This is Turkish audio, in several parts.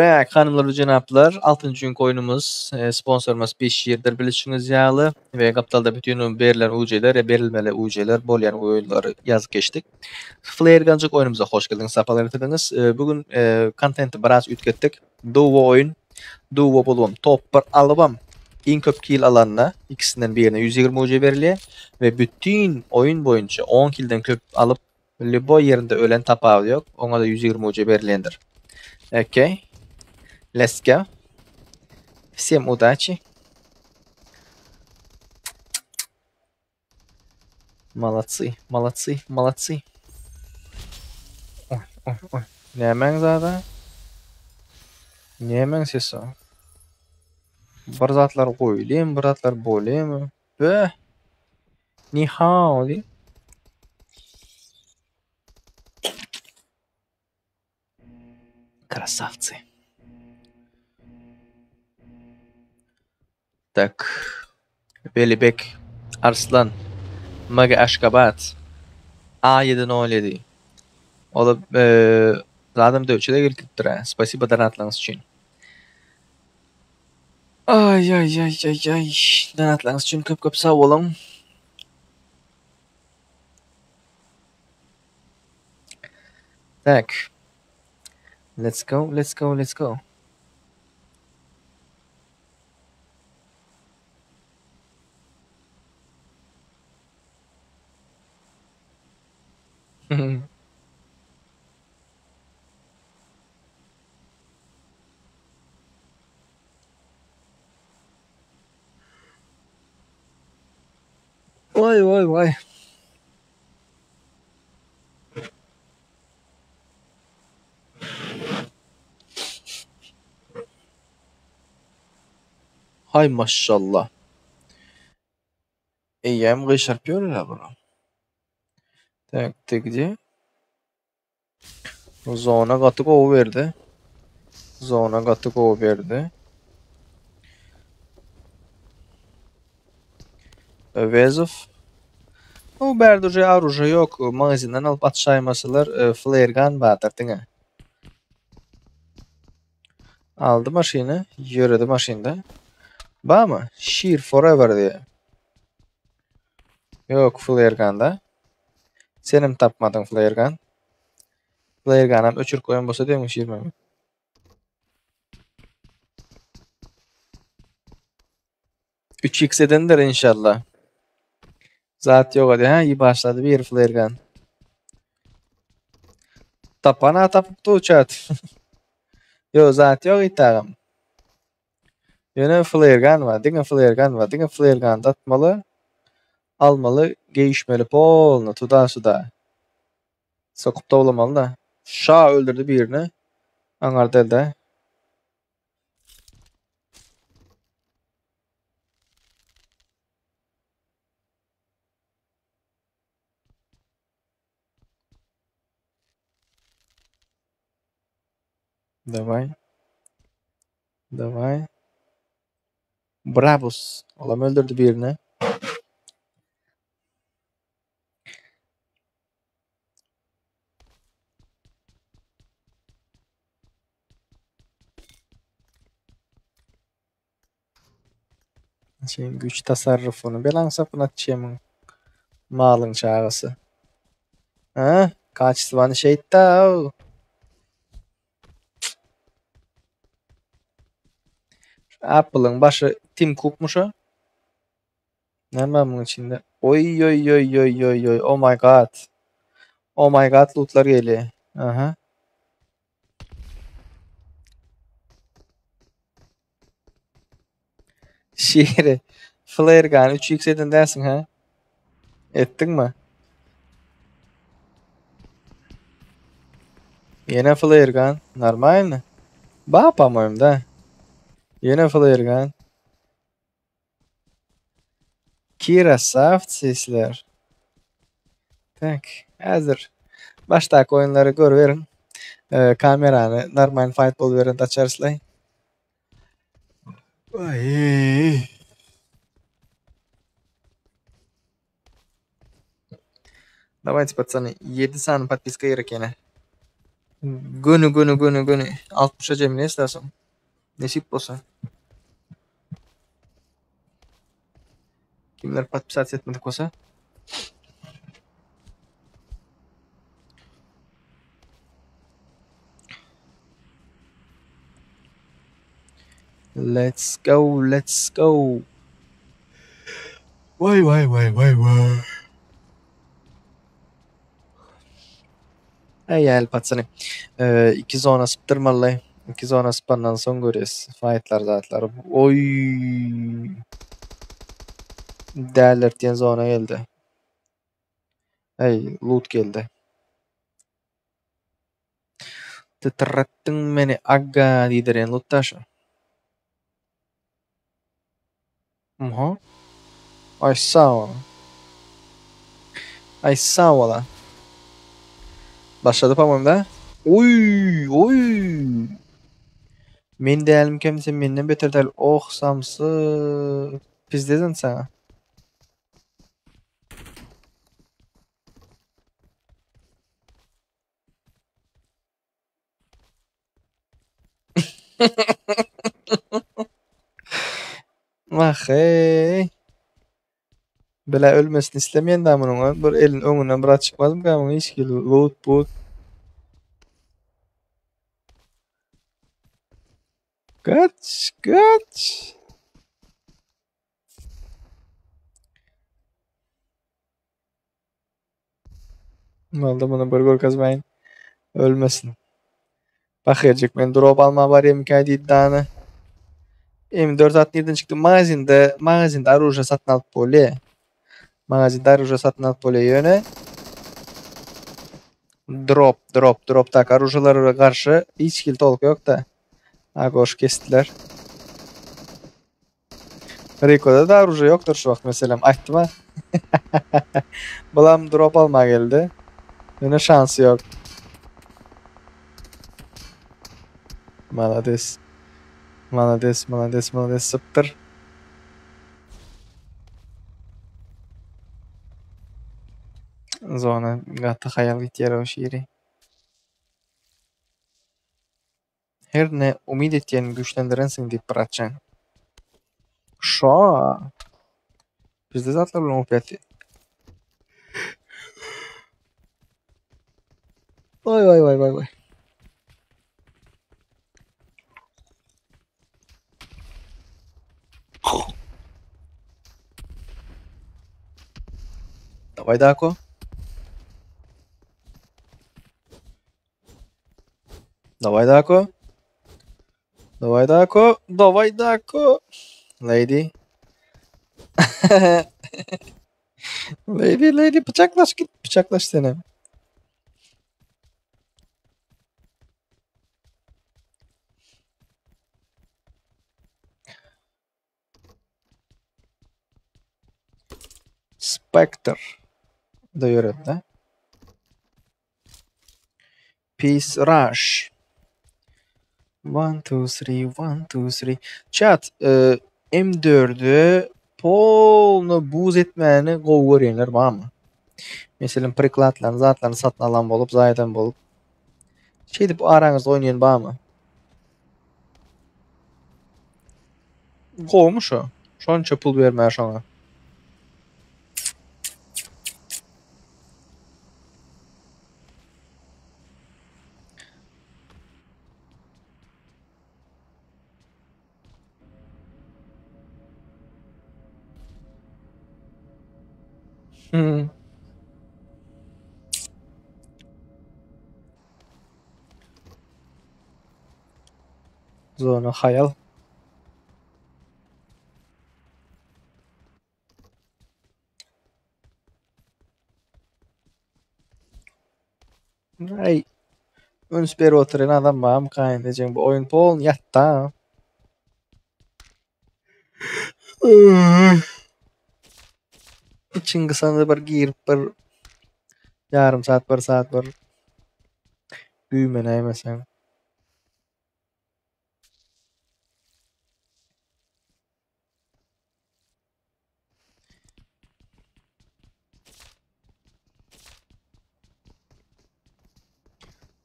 Bak hanımlar ve cenaplar 6. günkü oyunumuz sponsorumuz 5 yerdir bilişiniz yağlı ve kaptalda bütün verilen UC'ler ve verilmeli UC'ler bolyan oyunları yazıp geçtik. Flare Guncık oyunumuza hoş geldiniz, safalar etediniz. Bugün kontenti biraz ütkettik. Duo oyun, Duo bulun, top 1 album. En köp kill alanına ikisinden birine 120 UC veriliyor ve bütün oyun boyunca 10 kill'den köp alıp Libo yerinde ölen tapağı yok. Ona da 120 UC verilendir. Okay. Let's go. Всем удачи. Молодцы, молодцы, молодцы. Ой, ой, ой. Ne hemen zaten? Ne hemen sesi? Bir zatlar koyulayım, bir zatlar bolayım. Böh. Ni hao di. Красавцы. Так. Belibek, Arslan, Magi Aşkabat, A707. O da zaten dövüşe gelip ha. Спасибо donatlarınız için. Ay ay ay ay ay. Donatlarınız için köp köp sağ olun. Tak. Let's go, let's go, let's go. Vay vay vay. Hay maşallah. Eyyam gışarpıyor ya bunu. Tak tekdi. Zona katık o verdi. Zona katık o verdi. Vezov. O berdurca aruca yok. Magazinden alıp atşaymasılar. Flare gun batırtın. Aldı maşını. Yürüdü maşında. Ba mı? Sheer forever diye. Yok flare gun'da. Senim tapmadın flare gun. Flare gun'am öçür koyan bolsa diýen şiirmem. Üç x'edendir inşallah. Zat yok hadi ha iyi başladı bir flare gun. Tapana tapıp da uçat. Yo zat yok itagam. Yine flare gun var. Dinge flare gun var. Dinge flare gun atmalı. Almalı. Geyişmeli. Polna. Tuda suda. Sokup da olamalı da. Şah öldürdü birini. Angar delde. Давай. Давай. Bravos. Olam öldürdü birini. Şeyin güç tasarrufunu belan sapın atçıyamın. Malın çağısı. Ha? Kaç sıvanı şeytta o. Apple'ın başı Tim Cook'muş o. Ne var bunun içinde? Oy oy oy oy oy oy. Oh my god. Oh my god lootlar geliyor. Aha. Şiiri. Flare gun 3 yüksedin dersin ha. Ettin mi? Yine flare gun. Normal mi? Ba по-моему, da. Yine flare gun. Красавцы sizler. Tak. Hazır. Baştaki oyunları görüverin. Kameranı normal fightball verin açarsılay. Ay. Давайте, пацаны, 7 сан подписка Иракена. Günü. 60'a cemine istersen. Nesip olsa. Kimler patpisat etmedik olsa. Let's go. Vay. Ey patsani. İki zona sptırmalı. İki zona spandan son görüyoruz. Fightlar zatlar. Oy. Değerler diyen zona geldi. Ey loot geldi. Titrettің meni agga didiren loot taşı. Aha. Ay sağ ol. Ay sağ ol lan. Başladı pamam da. Oy. Men değerlimken sen menden beter del. Oh samsı. Pis dedin sana. Ah hey. Bela ölmesini istemeyen de bunun. Bir elin önünden bırak çıkmazım ki ama hiç geliyor. Loot boot. Kaç. Malda bunu bir gol kazmayın. Ölmesin. Bakacak ben drop alma var ya mükayede iddianı. M4 nereden çıktı? Magazinde aruje satın alıp böyle. Magazinde aruje satın alıp böyle yöne. Drop. Tak arujelara karşı hiç kill tolku yok da. Agoş kestiler. Rico'da da aruje yoktur şu vakt mesela. Açtım ha. Bulam drop alma geldi. Yine şansı yok. Malades. Sıptır. Zona gata hayal gityer o şiiri. Her ne umid ettiğini güçlendirensin deyip bırakacaksın. Şo. Bizde zaten bilen opet. Vay. Давай, Дако. Давай, Дако. Lady. Lady bıçaklaş git. Bıçaklaş seni. Spectre. Da yöretti. Peace Rush. 1, 2, 3. Chat. M4'ü polnu buz etmeyeni qov görenler var mı? Mesela priklatlarını, zatlarını satın alan bolup, zaten bolup. Şeydi bu aranızda oynayan var mı? Qovmuş o. Şonça pul vermeye şona. Hmm. Zona hayal. Ay. Öns beri oturan adam var mı kaynayacak bu oyun polun yatta. Çıngısanı bir girip bir yarım saat bir saat bir büyümene yemesen.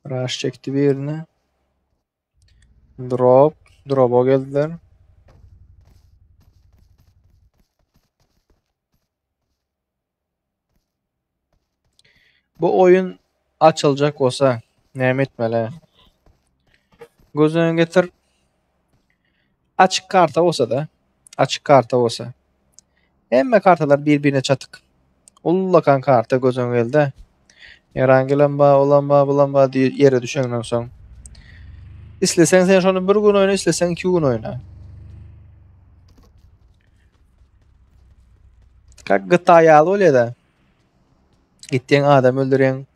Rush çekti birini. Drop'a geldiler. Bu oyun açılacak olsa ne etmeli? Gözüne getir. Açık karta olsa da. Açık karta olsa. Emme kartalar birbirine çatık. Ullakan karta gözüne geldi. Herhangi lamba, olamba, bulamba diye yere düşenden son. İstesen sen şunu bir gün oyna, istesen 2 gün oyna. Kak gıta yağlı oluyor da. Gittiğin adam öldüren.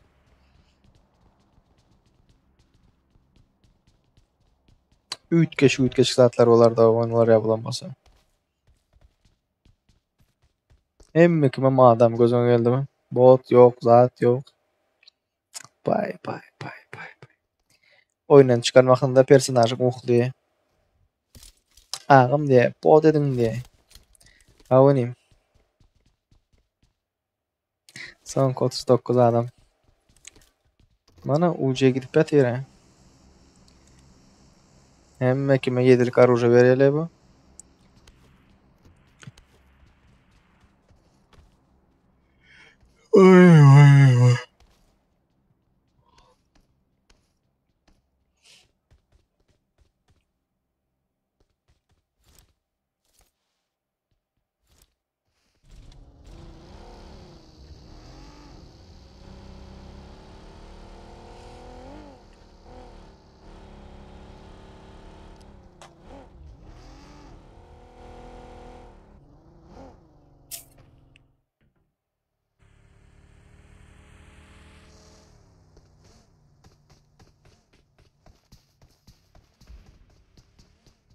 Ütkeş saatler olar da onlar yapılanmasa. Emmi kime adam gözüne geldi mi? Bot yok, zat yok. Bay. Oyundan çıkarmakında personajı muhliye. Ağım diye, bot edin diye. Avunayım. Son 39 adam. Bana UC'ye gidip yatıyor ha. Emme kime yedirik aruca vereli bu. Oy.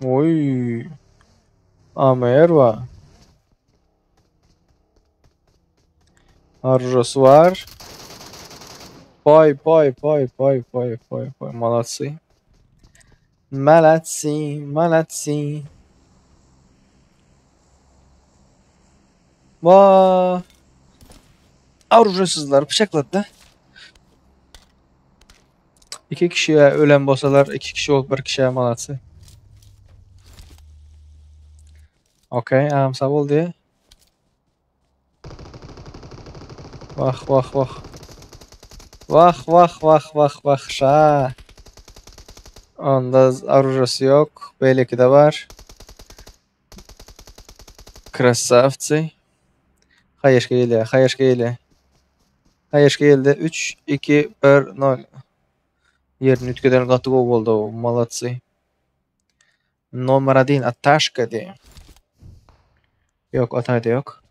Oy. Amer var. Arroz var. Pay. Молодцы. Молодцы. Vaa. Arrojasızlar bıçakladı da. 2 kişiye ölen bosalar 2 kişi olup 1 kişiye молодцы. Okey, sağ ol diye. Vah. Vah. Şa. Onda arrojası yok. Belki de var. Krasavцы. Hayışka geldi. 3, 2, 1, 0. Yerini ütkeden katı gol oldu. Молодцы. Номер 1 Аташка diye. Yok, Atay da yok.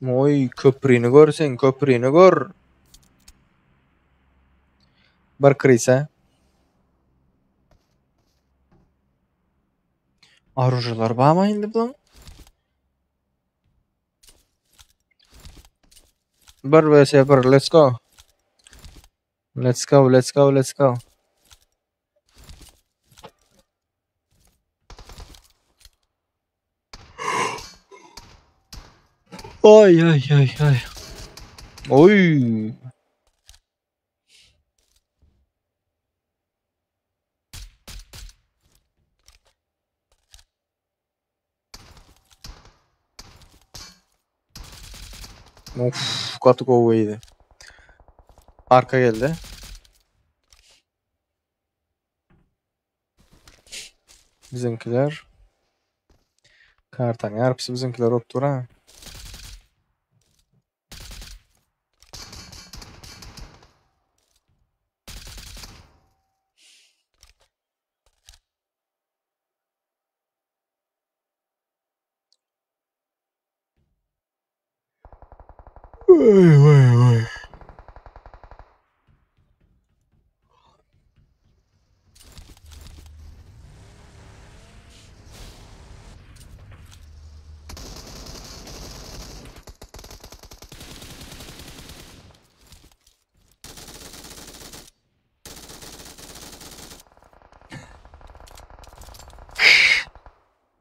Oy, köprüyünü görsen, köprüyünü gör. Bir kırıysa. Arıcılar bağma indi bulan. Bir vs 1, let's go. Let's go. Ay. Oy. Of, katı kovuydu. Arka geldi. Bizimkiler. Kartan yarpısı bizimkiler ottur ha. Vay.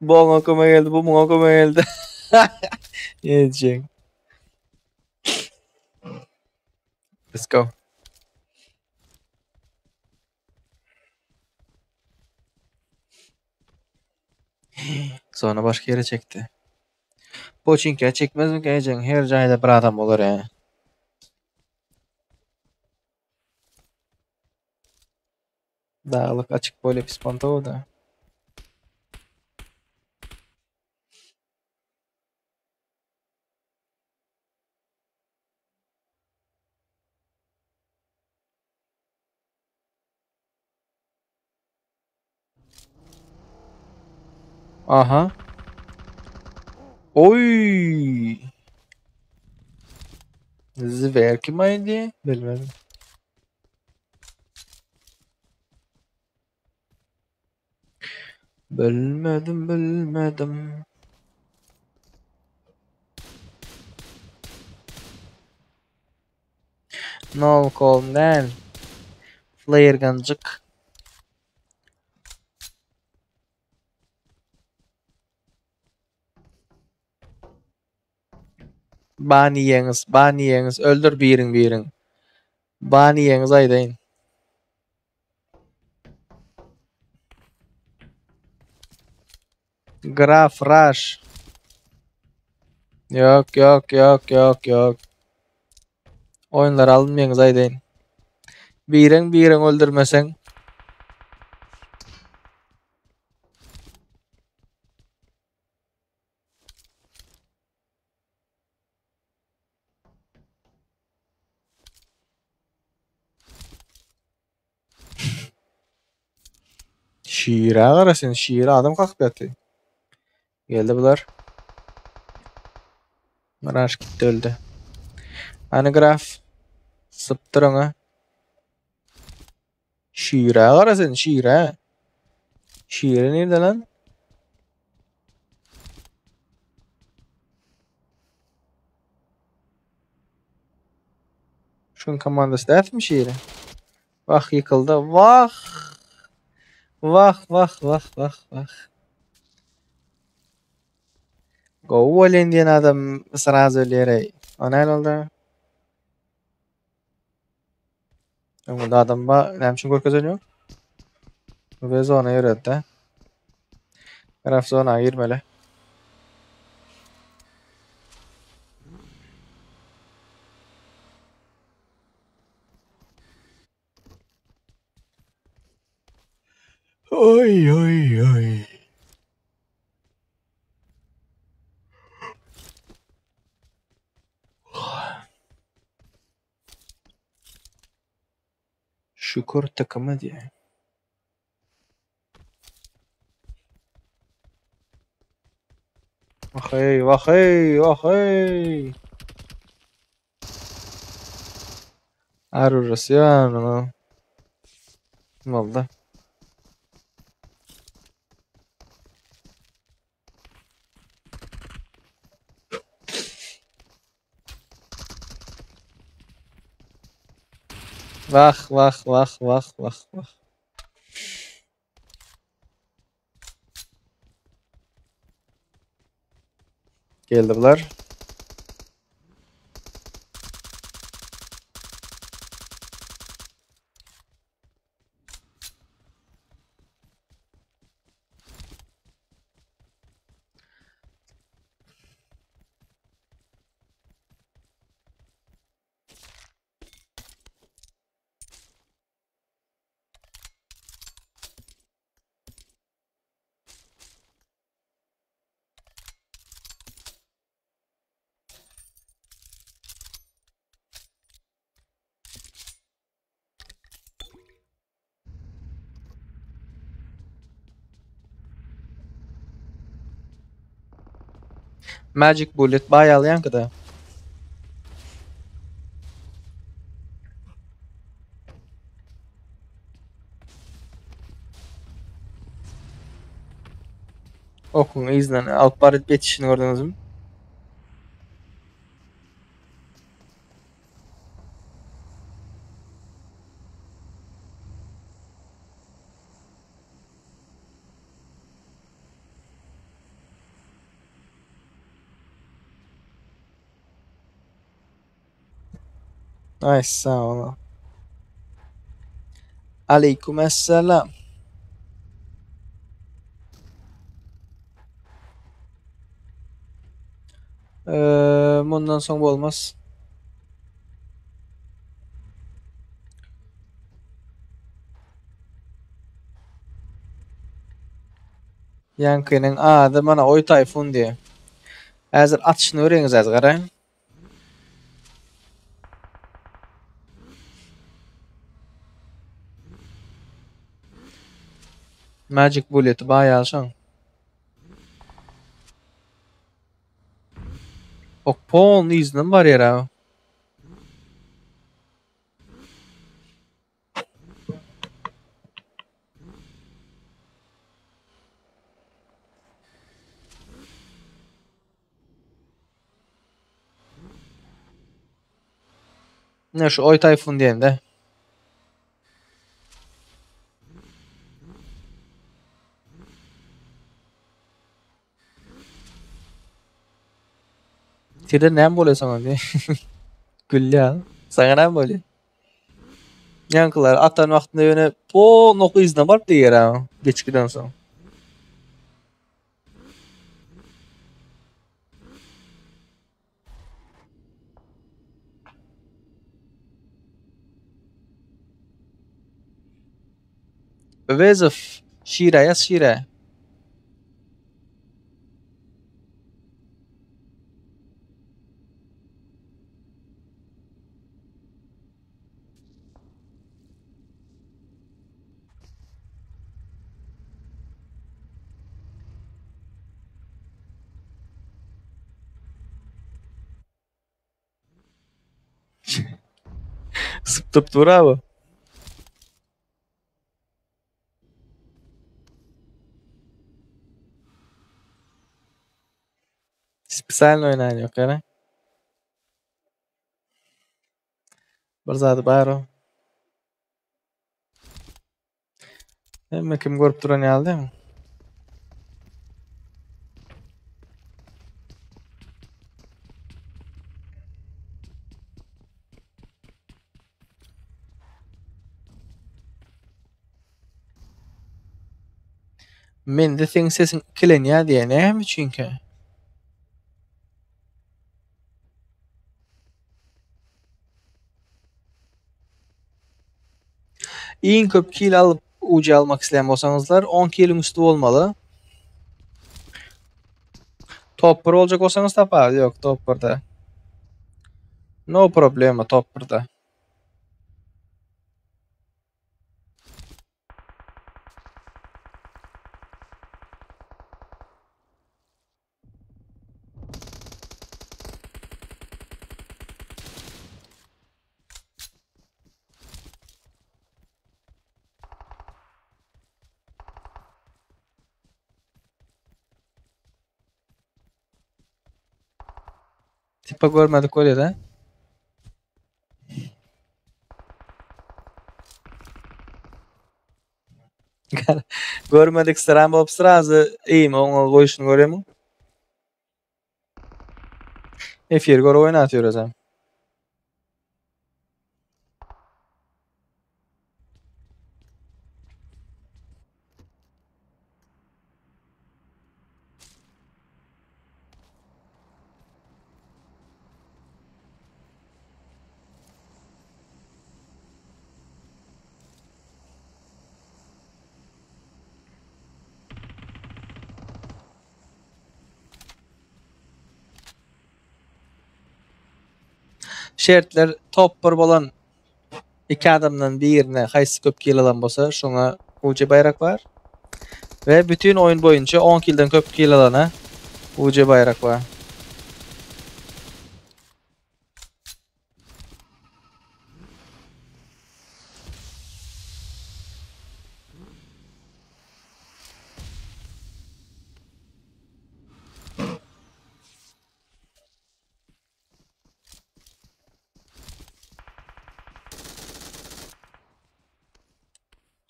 Bu ona koma geldi, bu buna koma geldi. Yiyecek. Let's go. Sonra başka yere çekti. Poçinki çekmez mi Heyecan? Her jayda bir adam olur ya. Dağlık açık böyle pispanta o da. Aha. Oy. Zver kim aydı? Bilmedim. Bilmedim. No kolumdan. Flare gancık. Bani yiyiniz. Öldür birin. Bani yiyiniz aydayın. Graf Rush. Yok. Oyunlar alınmayınız aydayın. Birin öldürmesen. Şiire karasın. Şiire adam kalkıp yatıyor. Geldi bular. Rush gitti öldü. Hani Graf. Sıptır ona. Şiire karasın. Şiire. Şiire nerede lan? Şunun komandası da mi şiire? Vah yıkıldı. Vah. Go Wallin diyen adam sırası öyleyerek. O ne oldu? Ama da adam ne için korku yok? Ve zona yürüdü. Graf zona girmeli. Oy. Şükür takımı diye. Vahey. Arurası ya no. Ne oldu? Vah. Geldi bular. Magic Bullet bayalayan kadar. Okun izlen. Alt barit betişini gördünüz mü? Ay sağ ol. Aleyküm esselam. Bundan soň bolmaz. Yankynyň ady mana Oý Tayfun diýe. Häzir atışyny öreňiz häzir garaň. Magic Bullet'i baýalşaň. Okpon iznim bar ýere. Ne şu Oý Tayfun diýende. Tire näme bolýar saňa diýe. Gülýär. Saňa näme bolýar? Ýankylar atan wagtynda ýöne pon ok izine baryp diýer. Geçkiden soň. Öwezov şiira ýaz şiira. Sıptyp duraba. Spesialny oýnan ýok garaň. Bir zady bar o. Hemme kim görüp duran ýaly. Mende seň sesiň kilenýär diýe näme üçinki? Iň köp kil alyp uja almak isleýän bolsaňyzlar 10 kiliň üstü bolmaly. Top 1 boljak bolsaňyz tapar. Ýok, top 1-de. No problema top 1-de. Tipa görmedik öyle-de. Görmedik sıram bolup sırazy eýme oňa goýuşyny göremiň. Efir görüp oýnatýar. Şertler top 1 bolan iki adamdan birine haýsy köp kill alan bolsa, şoňa uja bayrak bar. Ve bütün oyun boyunca 10 killden köp kill alana uja bayrak bar.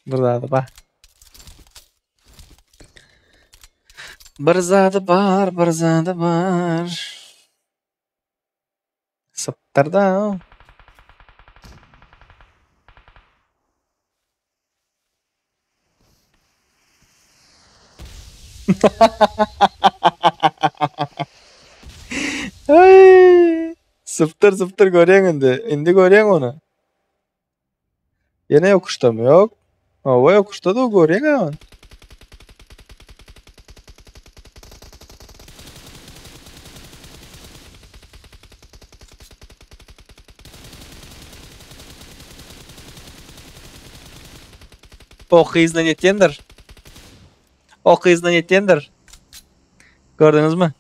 Bir zady bar. Bir zady bar. Sıptırda. Ay, sıfır sıfır görüyorsun indi. İndi görüyorsun onu. Yine yokuşta mı? Yok. Hava yokuşta da o görüyorsun ama. Oku hızla yetkendir. Oku hızla yetkendir. Gördünüz mü?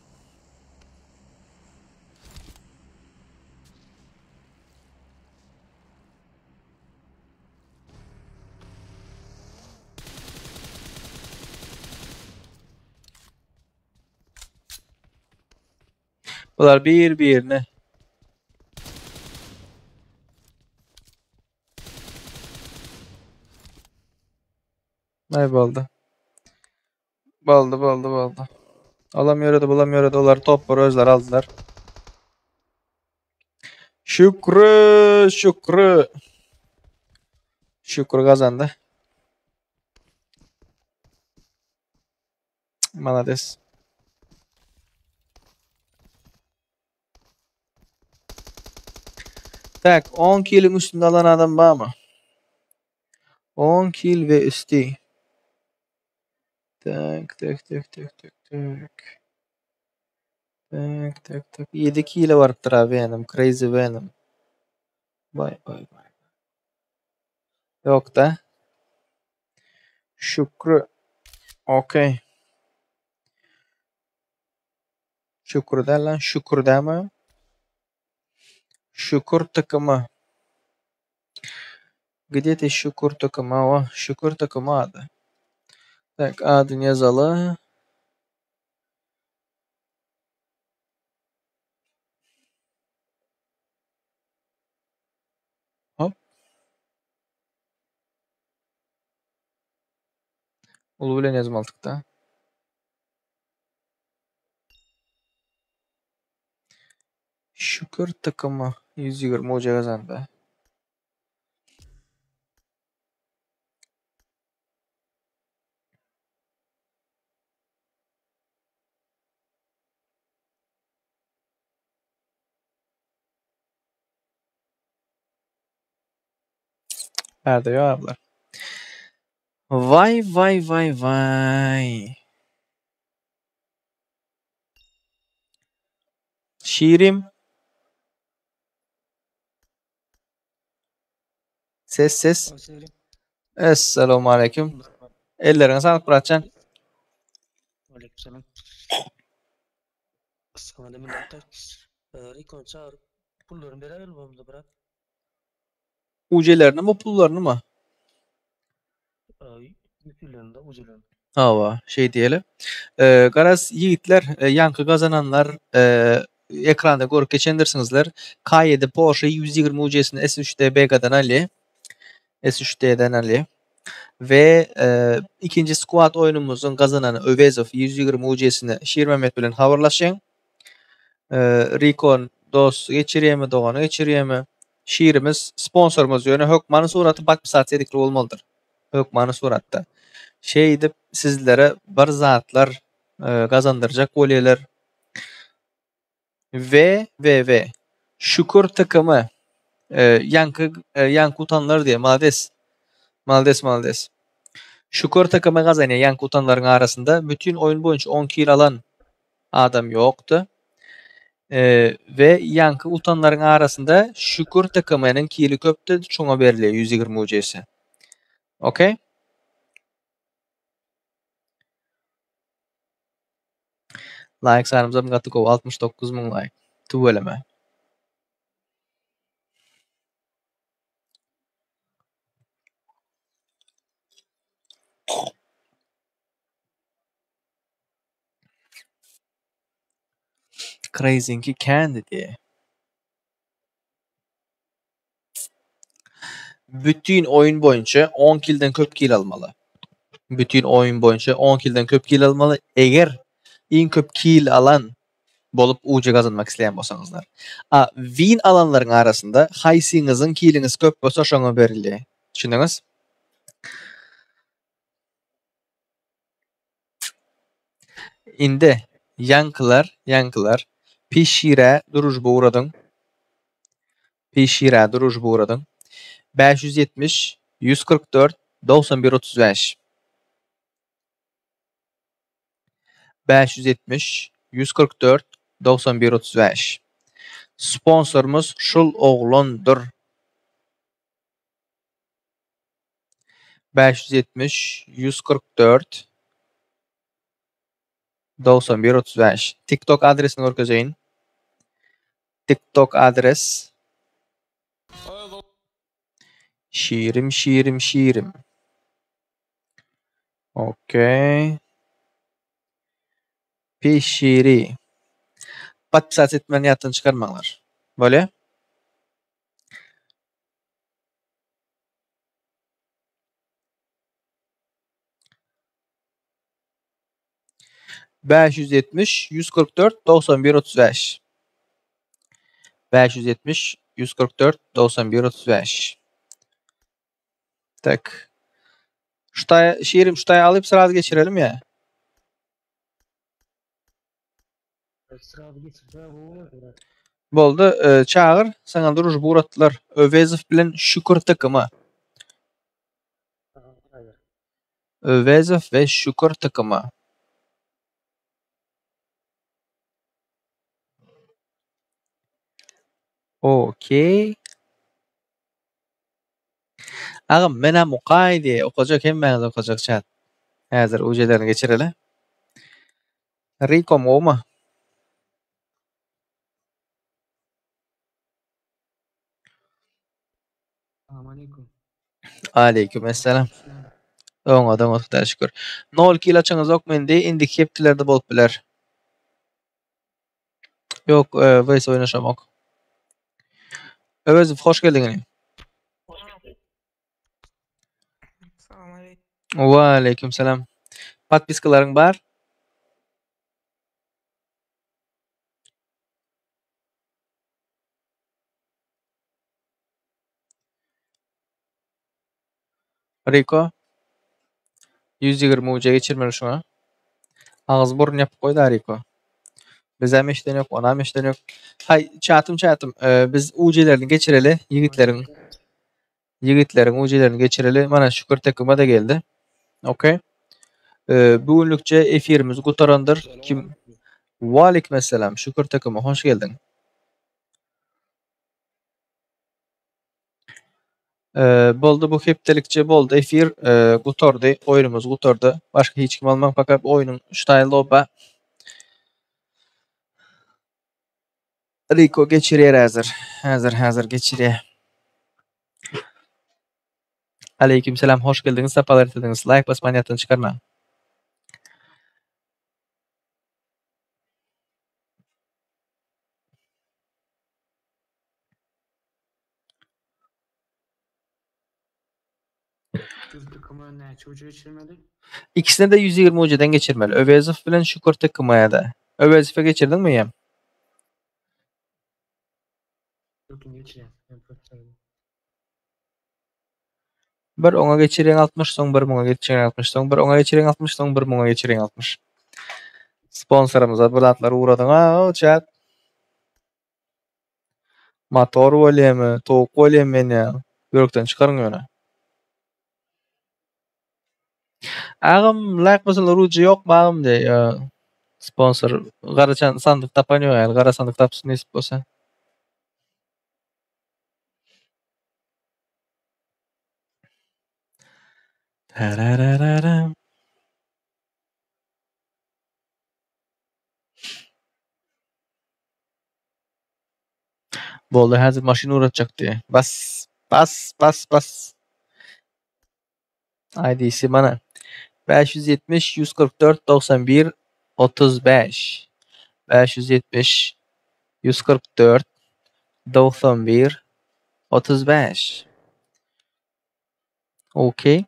Bular bir ne? Ne oldu? Baldı. Alamıyor da bulamıyor da onlar top var özler aldılar. Şükrü. Şükrü kazandı. Malades. Tak 10 kilin üstünde alan adam var mı? 10 kil ve üstü. Tak. 7 kilo vardır abi benim. Crazy benim. Vay. Yok da. Şükrü. Okey. Şükrü de lan. Şükrü de mi? Şükür takımı. Где ты şükür takımı? O şükür takımı adı. Tak adını yazalım. Hop. Ulu bilen yazmaldık da. Şükür takımı 120 hoca kazandı. Nerede ya ablar? Vay. Şiirim. Ses. Esselamu aleyküm. Ellerine sağlık Muratcan. Aleykümselam. Sana demin hatta ikon çağırıp pullarını beraber babamda bırak. Ucelerini mi pullarını mı? Yüküllerini de ucularını. Hava şey diyelim. Garaz yiğitler, yankı kazananlar ekranda görüp geçendirsinizler. K7 Porsche 120 UC'sini S3'te Bega'dan Ali. S3D'den Ali. Ve ikinci squad oyunumuzun kazananı Övezov 120 UC'sini Şiir Mehmet bilen haberlaşın. Rikon dost geçiriyemi, Doğan'ı geçiriyemi. Şiirimiz sponsorumuz yönü Hökman'ın suratı bak bir saat edikli olmalıdır. Hökman'ın suratta. Şey edip sizlere bir zatlar kazandıracak golyeler ve şükür takımı yankı utanlar diye Maldes. Şükür takımı kazanıyor yankı utanların arasında. Bütün oyun boyunca 10 kill alan adam yoktu. Ve yankı utanların arasında şükür takımının kili köptü. Çoğuna beriliyor 120 UC'si. Okey? Like sarımıza mı kattık o 69.000 like. Tuveleme. Crazy ki kendi diye. Bütün oyun boyunca 10 kill'den köp kill almalı. Bütün oyun boyunca 10 kill'den köp kill almalı. Eğer en köp kill alan bolup UC kazanmak isteyen bolsaňyzlar. Win alanların arasında haysiňizin killiniz köp bolsa şoňa berilýär. Düşündiňiz? Indi yankılar pişire durujba uğradın. Pişire durujba uğradın. 570 144 91 35 570 144 91 35 Sponsorumuz şul oğlundur. 570 144 91 35 TikTok adresini görkezeyim. TikTok adres şiirim. Okey. Pişiri. Patpisat etmeni yatın çıkarmalar. Böyle. 570 144 91 35 570 144 91 35 Tak. Şiirim alıp sırada geçirelim ya. Sıra geçirse bu. Boldu. Çağır. Sana duruş buğrattılar. Övezif bilen şükür takımı. Övezif ve şükür takımı. Okey. Ağam mena muqaydi okuyacak hem ben okuyacak chat. Hazır ucelerini geçirelim. Rico mu? Assalamualaikum. Aleykümselam. Oňa Hudaýa şükür. Nol ki ilaçyňyz okmendi, indi keptilerde bolup biler. Ýok, weýs oýnaşamak. Öwezif hoş geldiňiz. Assalamualaikum. Wa aleykümselam. Patpiskalaryň bar? Rico 120 uca geçirmeli şuna. Ağız burun yapıp koydu Rico. Biz hem eşden yok, ona hem eşden yok. Hay çatım. Biz ucelerini geçireli, yigitlerin ucelerini geçireli. Mana şükür takıma da geldi. Okey. Bugünlükçe efirimiz gutarandır. Kim? Wa aleykümselam. Şükür takıma hoş geldin. Boldu bu hepdelikçe boldu efir gutordy, oyunumuz gutordy. Başka hiç kim almak fakat oyunun style oba. Rico geçiriyor hazır geçiriyor. Aleykümselam hoş geldiniz. Sapalar etdiniz. Like basmayı yatın çıkarma. İkisine de 120 ucadan geçirmeli. Övezif bilen şükür takımaya da. Övezife geçirdin mi yem? Bir ona geçiren 60 son bir ona geçiren 60 son bir ona geçiren 60 son bir ona geçiren 60. Sponsorumuza bulatlar uğradın ha o chat. Motor volemi, tok volemi ne? Börükten çıkarın öne. Ağam like mesela rucu yok mu ağam de sponsor. Garaçan sandık tapanıyor yani. Gara sandık tapsın nesip olsa. Tararararam. Boldu hazır maşını uğratacak diye. Bas. ID'si bana. 570 144 91 35 570 144 91 35 Okey.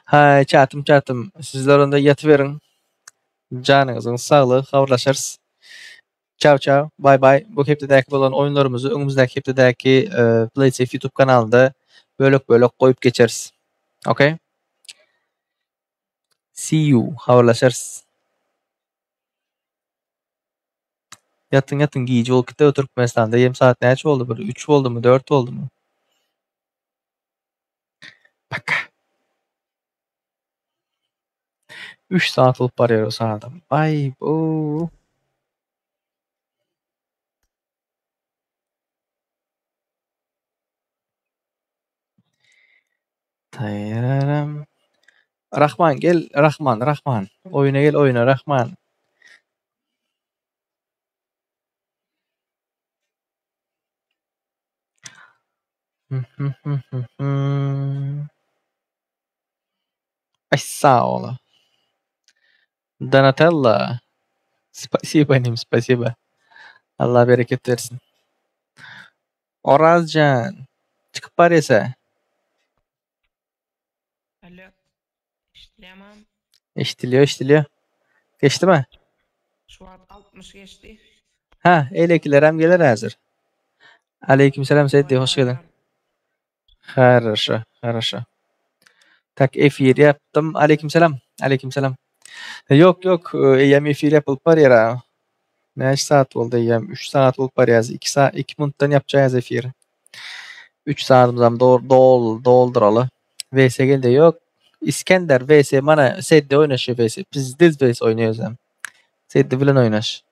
Hay çatım. Sizler onda yatıverin. Canınızın sağlığı. Haberleşiriz. Ciao. Bye. Bu heptedeki olan oyunlarımızı önümüzdeki heptedeki PlaySafe YouTube kanalında bölük koyup geçeriz. Okay? See you. Haberleşiriz. Yatın giyici olup gitti Türkmenistan'da. Yem saat neçe oldu böyle? 3 oldu mu? 4 oldu mu? Bak. 3 saat olup barıyor o sırada. Ay bu. Tayararam. Rahman gel. Rahman. Oyuna gel oyuna Rahman. Ay sağ ol. Donatella. Спасибо ним, спасибо. Allah bereket versin. Orazcan. Çıkıp var ise. Alo. İşleyemem. Eşitiliyor. Geçti mi? Şu an 60 geçti. Ha, eylekiler hem gelir hazır. Aleykümselam Seydi, hoş geldin. Хорошо. Tak efir yaptım. Aleykümselam. Yok. Eyyem efir yapılıp var ya. Neç saat oldu eyyem? 3 saat olup var ya. 2 saat, 2 minuttan yapacağız efir. 3 saatimizden dolduralı. VS geldi yok. İskender VS bana Seydi oynaşı VS. Biz diz VS oynuyoruz hem. Seydi bilen oynaş.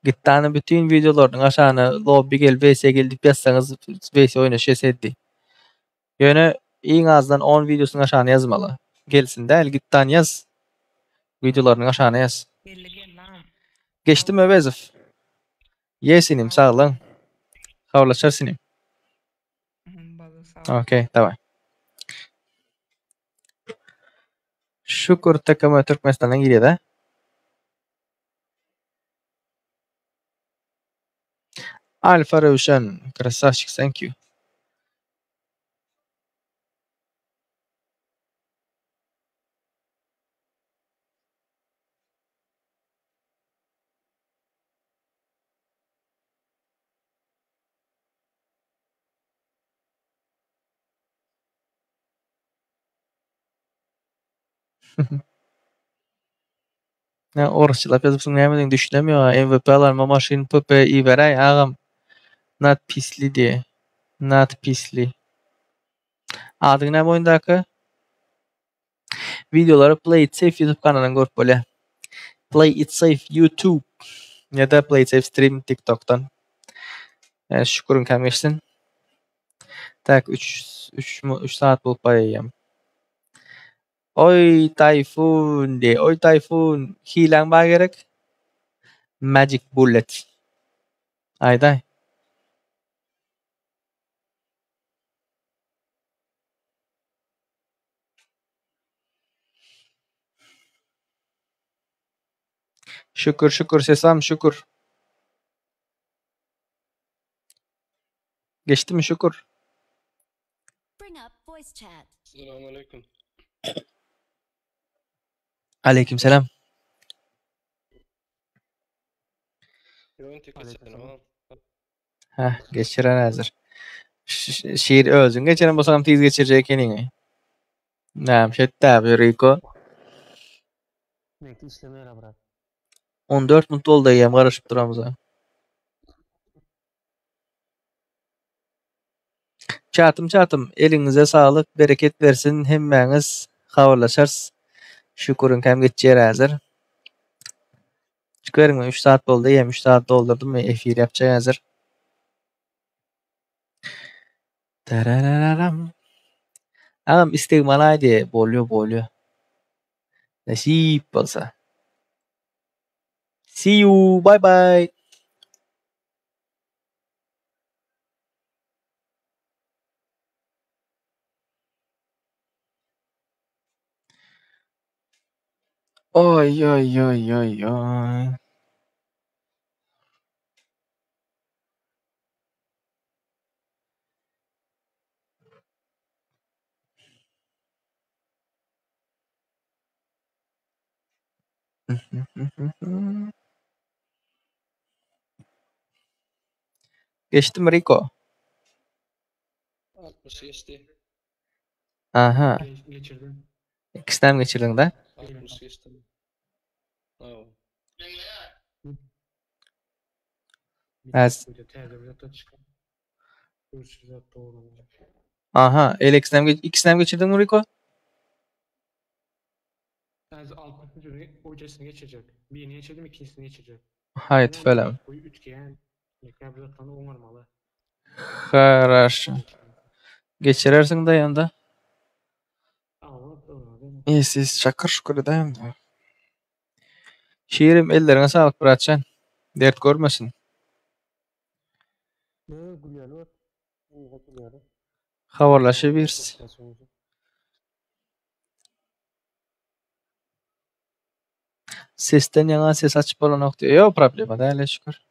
Gittani bütün videolardan aşağına lobby gel VS gel dip yazsanız VS oynaşı Seydi. Yöne en azından 10 videosunu aşağına yazmalı. Gelsin değil gittan yaz. Videolarını aşağına yaz. Gel lan. Geçti mi Vezif? Yesinim sağ olun. Havlaşarsınım. Bazı sağ ol. Okey tamam. Şükür takımı Türkmenistan'dan geliyor da. Alfa Rövşen. Krasavчик, thank you. Ya orçulap yazıpsın näme düşünemiyor. MVP alanma maşin PP i veray ağam. Not pisli diye. Not pisli. Adyň näme oyundaky? Videoları Play It Safe YouTube kanalından görüp bole. Play It Safe YouTube. Ya da Play It Safe Stream TikTok'tan. Şükürün kam geçsin. Tak 3 saat bolup barýarym. Oy Tayfun de. Oy Tayfun. Hilan bar gerek. Magic Bullet. Ayday. Şükür sesam şükür. Geçti mi şükür? Bring up voice chat. Selamünaleyküm. Aleykümselam. Yön tekesini al. Geçiren hazır. Şiir özün geçiren bolsam tiz geçirecek eniňi. Näme şettä bir Rico. Nekli işlemeyle bırak. 14 minut oldu ýa garaşyp duramyz. Çatım elinize sağlık, bereket versin. Hemmäňiz habarlaşarys. Şükürün kam geçýär hazır. Çıkarın 3 saat boldy, ýa 3 saat doldurdum ve efir yapjak hazır. Tarararam. Agam istigmalaýdy, bolýar. Nasip bolsa. See you. Bye bye. Oy. Geçti mi Rico? 60 geçti. Aha. Geçirdim. İkisinden mi geçirdin de? 60 geçti. Bravo. Az. Böyle tezde bir zata çıkan. Görüşürüz zat doğru olacak. Aha, ikisini hem geçirdin mi Rico? Az 60. hocasını geçecek. Birini geçirdim, ikincisini geçecek. Haydi falan. Bu üçgen nekrar bir zatlarını onarmalı. Хорошо. Geçirersin de yanda. Ama doğru değil mi? İyisiz, şakır şükür edeyim de. Şiirim ellerine sağlık Muratcan. Dert görmesin. Ne gülüyor var? Ne gülüyor? Havarlaşıveririz. Sesten yana ses açıp bolan yok diyor. Yok problema da hele şükür.